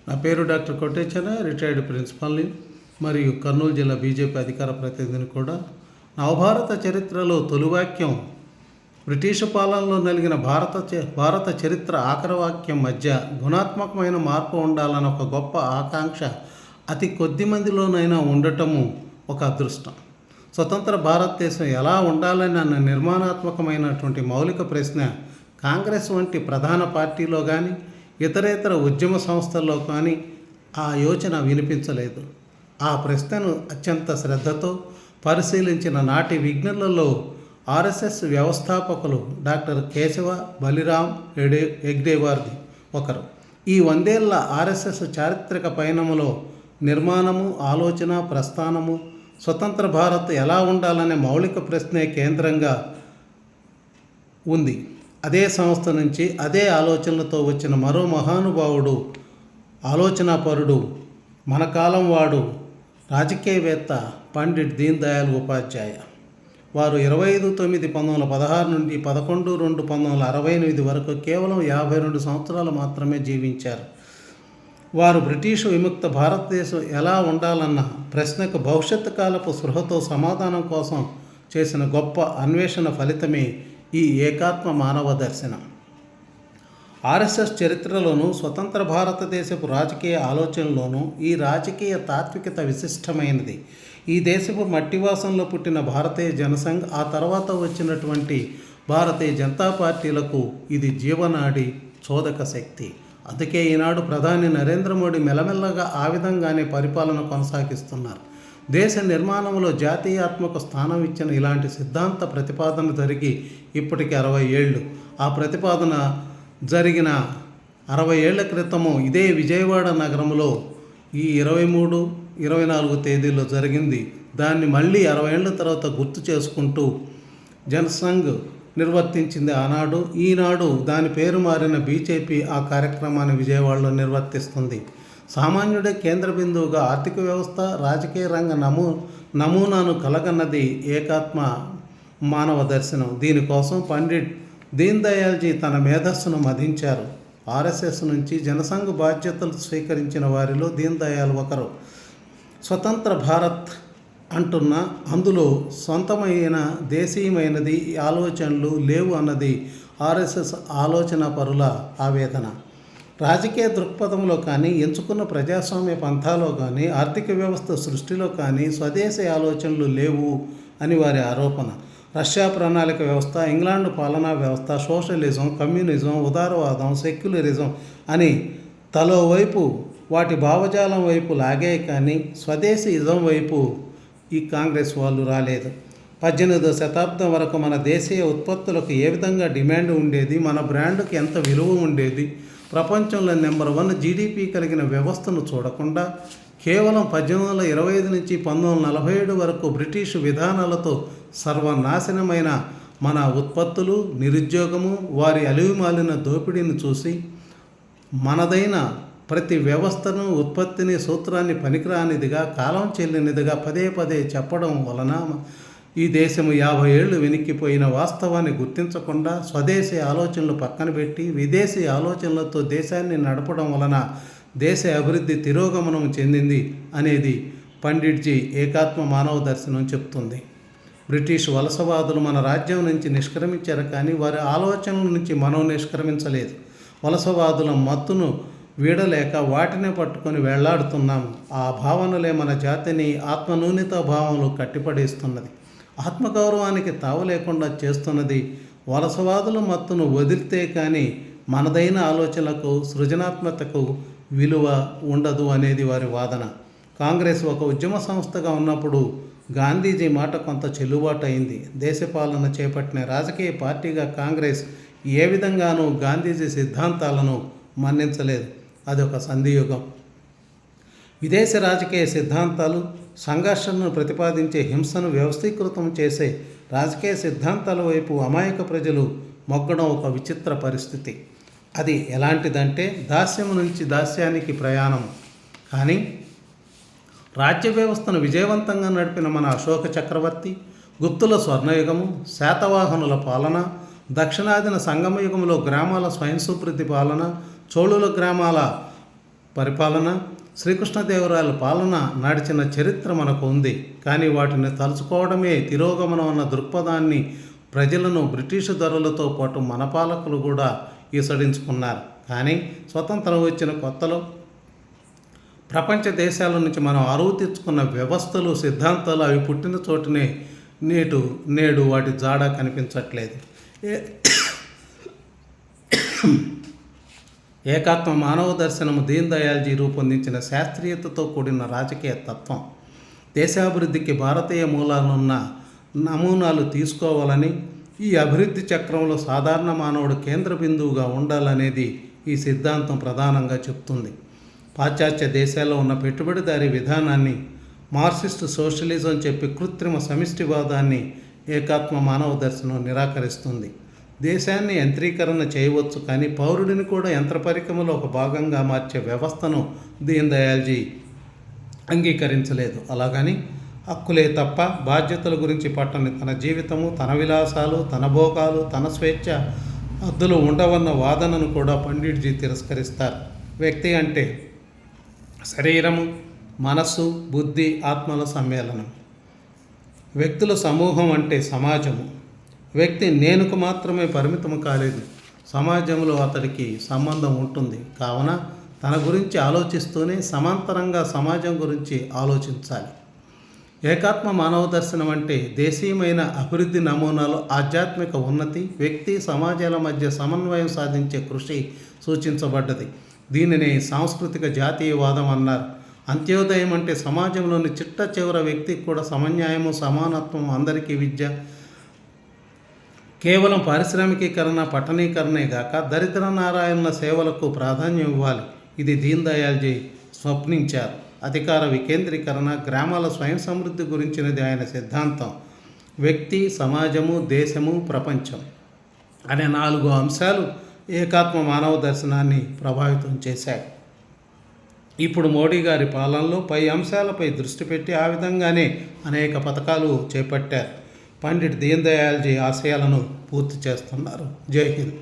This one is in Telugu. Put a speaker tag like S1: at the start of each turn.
S1: నా పేరు డాక్టర్ కొట్టేచన, రిటైర్డ్ ప్రిన్సిపల్ని మరియు కర్నూలు జిల్లా బీజేపీ అధికార ప్రతినిధిని కూడా. నవభారత చరిత్రలో తొలి వాక్యం బ్రిటిషు పాలనలో నలిగిన భారత చరిత్ర ఆఖరి వాక్యం మధ్య గుణాత్మకమైన మార్పు ఉండాలన్న ఒక గొప్ప ఆకాంక్ష అతి కొద్ది మందిలోనైనా ఉండటము ఒక అదృష్టం. స్వతంత్ర భారతదేశం ఎలా ఉండాలని అన్న నిర్మాణాత్మకమైనటువంటి మౌలిక ప్రశ్న కాంగ్రెస్ వంటి ప్రధాన పార్టీలో కానీ ఇతరేతర ఉద్యమ సంస్థల్లో కానీ ఆ యోచన వినిపించలేదు. ఆ ప్రశ్నను అత్యంత శ్రద్ధతో పరిశీలించిన నాటి విజ్ఞులలో ఆర్ఎస్ఎస్ వ్యవస్థాపకులు డాక్టర్ కేశవ బలిరామ్ హెగ్డేవార్ది ఒకరు. ఈ 100 ఏళ్ల ఆర్ఎస్ఎస్ చారిత్రక పయనములో నిర్మాణము, ఆలోచన, ప్రస్థానము, స్వతంత్ర భారత్ ఎలా ఉండాలనే మౌలిక ప్రశ్నే కేంద్రంగా ఉంది. అదే సంస్థ నుంచి అదే ఆలోచనలతో వచ్చిన మరో మహానుభావుడు, ఆలోచనాపరుడు, మన కాలం వాడు, రాజకీయవేత్త పండిట్ దీన్ దయాళ్ ఉపాధ్యాయ. వారు 25/9/1916 నుండి 11/2/1968 వరకు కేవలం 52 సంవత్సరాలు మాత్రమే జీవించారు. వారు బ్రిటిషు విముక్త భారతదేశం ఎలా ఉండాలన్న ప్రశ్నకు భవిష్యత్తు కాలపు స్పృహతో సమాధానం కోసం చేసిన గొప్ప అన్వేషణ ఫలితమే ఈ ఏకాత్మ మానవ దర్శనం. ఆర్ఎస్ఎస్ చరిత్రలోనూ స్వతంత్ర భారతదేశపు రాజకీయ ఆలోచనలోనూ ఈ రాజకీయ తాత్వికత విశిష్టమైనది. ఈ దేశపు మట్టివాసంలో పుట్టిన భారతీయ జనసంఘ్, ఆ తర్వాత వచ్చినటువంటి భారతీయ జనతా పార్టీలకు ఇది జీవనాడి, చోదక శక్తి. అందుకే ఈనాడు ప్రధాని నరేంద్ర మోడీ మెల్లమెల్లగా ఆ విధంగానే పరిపాలన కొనసాగిస్తున్నారు. దేశ నిర్మాణంలో జాతీయాత్మక స్థానం ఇచ్చిన ఇలాంటి సిద్ధాంత ప్రతిపాదన జరిగి ఇప్పటికి 60 ఏళ్ళు. ఆ ప్రతిపాదన జరిగిన 60 ఏళ్ల క్రితము ఇదే విజయవాడ నగరంలో ఈ 23, 24 తేదీల్లో జరిగింది. దాన్ని మళ్ళీ 60 ఏళ్ల తర్వాత గుర్తు చేసుకుంటూ జనసంఘ్ నిర్వర్తించింది ఆనాడు. ఈనాడు దాని పేరు మారిన బీజేపీ ఆ కార్యక్రమాన్ని విజయవాడలో నిర్వర్తిస్తుంది. సామాన్యుడే కేంద్ర బిందువుగా ఆర్థిక వ్యవస్థ, రాజకీయ రంగ నమూనాను కలగన్నది ఏకాత్మ మానవ దర్శనం. దీనికోసం పండిట్ దీన్ దయాల్జీ తన మేధస్సును మదించారు. ఆర్ఎస్ఎస్ నుంచి జనసంఘ్ బాధ్యతలు స్వీకరించిన వారిలో దీన్ దయాళ్ ఒకరు. స్వతంత్ర భారత్ అంటున్న అందులో సొంతమైన దేశీయమైనది ఆలోచనలు లేవు అన్నది ఆర్ఎస్ఎస్ ఆలోచన పరుల ఆవేదన. రాజకీయ దృక్పథంలో కానీ, ఎంచుకున్న ప్రజాస్వామ్య పంథాలో కానీ, ఆర్థిక వ్యవస్థ సృష్టిలో కానీ స్వదేశీ ఆలోచనలు లేవు అని వారి ఆరోపణ. రష్యా ప్రణాళిక వ్యవస్థ, ఇంగ్లాండ్ పాలనా వ్యవస్థ, సోషలిజం, కమ్యూనిజం, ఉదారవాదం, సెక్యులరిజం అని తలో వైపు వాటి భావజాలం వైపు లాగే కానీ స్వదేశీ ఇజం వైపు ఈ కాంగ్రెస్ వాళ్ళు రాలేదు. 18వ శతాబ్దం వరకు మన దేశీయ ఉత్పత్తులకు ఏ విధంగా డిమాండ్ ఉండేది, మన బ్రాండ్కి ఎంత విలువ ఉండేది, ప్రపంచంలో నెంబర్ 1 జీడిపి కలిగిన వ్యవస్థను చూడకుండా కేవలం 1825 నుంచి 1947 వరకు బ్రిటిషు విధానాలతో సర్వనాశనమైన మన ఉత్పత్తులు, నిరుద్యోగము, వారి అలివిమాలిన దోపిడీని చూసి మనదైన ప్రతి వ్యవస్థను, ఉత్పత్తిని, సూత్రాన్ని పనికిరానిదిగా, కాలం చెల్లినదిగా పదే చెప్పడం వలన ఈ దేశము 50 ఏళ్ళు వెనక్కిపోయిన వాస్తవాన్ని గుర్తించకుండా స్వదేశీ ఆలోచనలు పక్కన పెట్టి విదేశీ ఆలోచనలతో దేశాన్ని నడపడం వలన దేశ అభివృద్ధి తిరోగమనం చెందింది అనేది పండిట్జీ ఏకాత్మ మానవ దర్శనం చెప్తుంది. బ్రిటిష్ వలసవాదులు మన రాజ్యం నుంచి నిష్క్రమించారు, కానీ వారి ఆలోచనల నుంచి మనం నిష్క్రమించలేదు. వలసవాదుల మత్తును వీడలేక వాటినే పట్టుకొని వేళ్లాడుతున్నాము. ఆ భావనలే మన జాతిని ఆత్మన్యూనత భావంలో కట్టిపడేస్తున్నది. ఆత్మగౌరవానికి తావు లేకుండా చేస్తున్నది. వలసవాదుల మత్తును వదిలితే కానీ మనదైన ఆలోచనలకు, సృజనాత్మకతకు విలువ ఉండదు అనేది వారి వాదన. కాంగ్రెస్ ఒక ఉద్యమ సంస్థగా ఉన్నప్పుడు గాంధీజీ మాట కొంత చెల్లుబాటు అయింది. దేశపాలన చేపట్టిన రాజకీయ పార్టీగా కాంగ్రెస్ ఏ విధంగానూ గాంధీజీ సిద్ధాంతాలను మన్నించలేదు. అదొక సంధియుగం. విదేశీ రాజకీయ సిద్ధాంతాలు సంఘర్షణను ప్రతిపాదించే, హింసను వ్యవస్థీకృతం చేసే రాజకీయ సిద్ధాంతాల వైపు అమాయక ప్రజలు మొగ్గడం ఒక విచిత్ర పరిస్థితి. అది ఎలాంటిదంటే దాస్యము నుంచి దాస్యానికి ప్రయాణం. కానీ రాజ్య వ్యవస్థను విజయవంతంగా నడిపిన మన అశోక చక్రవర్తి, గుప్తుల స్వర్ణయుగము, శాతవాహనుల పాలన, దక్షిణాదిన సంగమయుగంలో గ్రామాల స్వయం సుప్రతి పాలన, చోళుల గ్రామాల పరిపాలన, శ్రీకృష్ణదేవరాయల పాలన నడిచిన చరిత్ర మనకు ఉంది. కానీ వాటిని తలుచుకోవడమే తిరోగమనం అన్న దృక్పథాన్ని ప్రజలను బ్రిటిషు ధరలతో పాటు మన పాలకులు కూడా ఈసడించుకున్నారు. కానీ స్వతంత్రం వచ్చిన కొత్తలో ప్రపంచ దేశాల నుంచి మనం అరువు తెచ్చుకున్న వ్యవస్థలు, సిద్ధాంతాలు అవి పుట్టిన చోటునే నేడు వాటి జాడ కనిపించట్లేదు. ఏకాత్మ మానవ దర్శనము దీన్ దయాల్జీ రూపొందించిన శాస్త్రీయతతో కూడిన రాజకీయ తత్వం. దేశాభివృద్ధికి భారతీయ మూలాలున్న నమూనాలు తీసుకోవాలని, ఈ అభివృద్ధి చక్రంలో సాధారణ మానవుడు కేంద్ర బిందువుగా ఉండాలనేది ఈ సిద్ధాంతం ప్రధానంగా చెప్తుంది. పాశ్చాత్య దేశాల్లో ఉన్న పెట్టుబడిదారీ విధానాన్ని, మార్క్సిస్ట్ సోషలిజం చెప్పి కృత్రిమ సమిష్టివాదాన్ని ఏకాత్మ మానవ దర్శనం నిరాకరిస్తుంది. దేశాన్ని యంత్రీకరణ చేయవచ్చు, కానీ పౌరుడిని కూడా యంత్ర పరికరములో ఒక భాగంగా మార్చే వ్యవస్థను దీన్ దయాల్జీ అంగీకరించలేదు. అలాగని హక్కులే తప్ప బాధ్యతల గురించి పట్టని తన జీవితము, తన విలాసాలు, తన భోగాలు, తన స్వేచ్ఛ హద్దులు ఉండవన్న వాదనను కూడా పండిట్జీ తిరస్కరిస్తారు. వ్యక్తి అంటే శరీరము, మనస్సు, బుద్ధి, ఆత్మల సమ్మేళనం. వ్యక్తుల సమూహం అంటే సమాజము. వ్యక్తి నేనుకు మాత్రమే పరిమితం కాలేదు, సమాజంలో అతడికి సంబంధం ఉంటుంది. కావున తన గురించి ఆలోచిస్తూనే సమాంతరంగా సమాజం గురించి ఆలోచించాలి. ఏకాత్మ మానవ దర్శనం అంటే దేశీయమైన అభివృద్ధి నమూనాలు, ఆధ్యాత్మిక ఉన్నతి, వ్యక్తి సమాజాల మధ్య సమన్వయం సాధించే కృషి సూచించబడ్డది. దీనిని సాంస్కృతిక జాతీయవాదం అన్నారు. అంత్యోదయం అంటే సమాజంలోని చిట్ట చివర వ్యక్తికి కూడా సమన్యాయము, సమానత్వం, అందరికీ విద్య, కేవలం పారిశ్రామికీకరణ, పట్టణీకరణే గాక దరిద్ర నారాయణుల సేవలకు ప్రాధాన్యం ఇవ్వాలి. ఇది దీన్ దయాల్జీ స్వప్నించారు. అధికార వికేంద్రీకరణ, గ్రామాల స్వయం సమృద్ధి గురించినది ఆయన సిద్ధాంతం. వ్యక్తి, సమాజము, దేశము, ప్రపంచం అనే 4 అంశాలు ఏకాత్మ మానవ దర్శనాన్ని ప్రభావితం చేశాయి. ఇప్పుడు మోడీ గారి పాలనలో పై అంశాలపై దృష్టి పెట్టి ఆ విధంగానే అనేక పథకాలు చేపట్టారు. పండిట్ దీన్ దయాల్జీ ఆశయాలను పూర్తి చేస్తున్నారు. జై హింద్.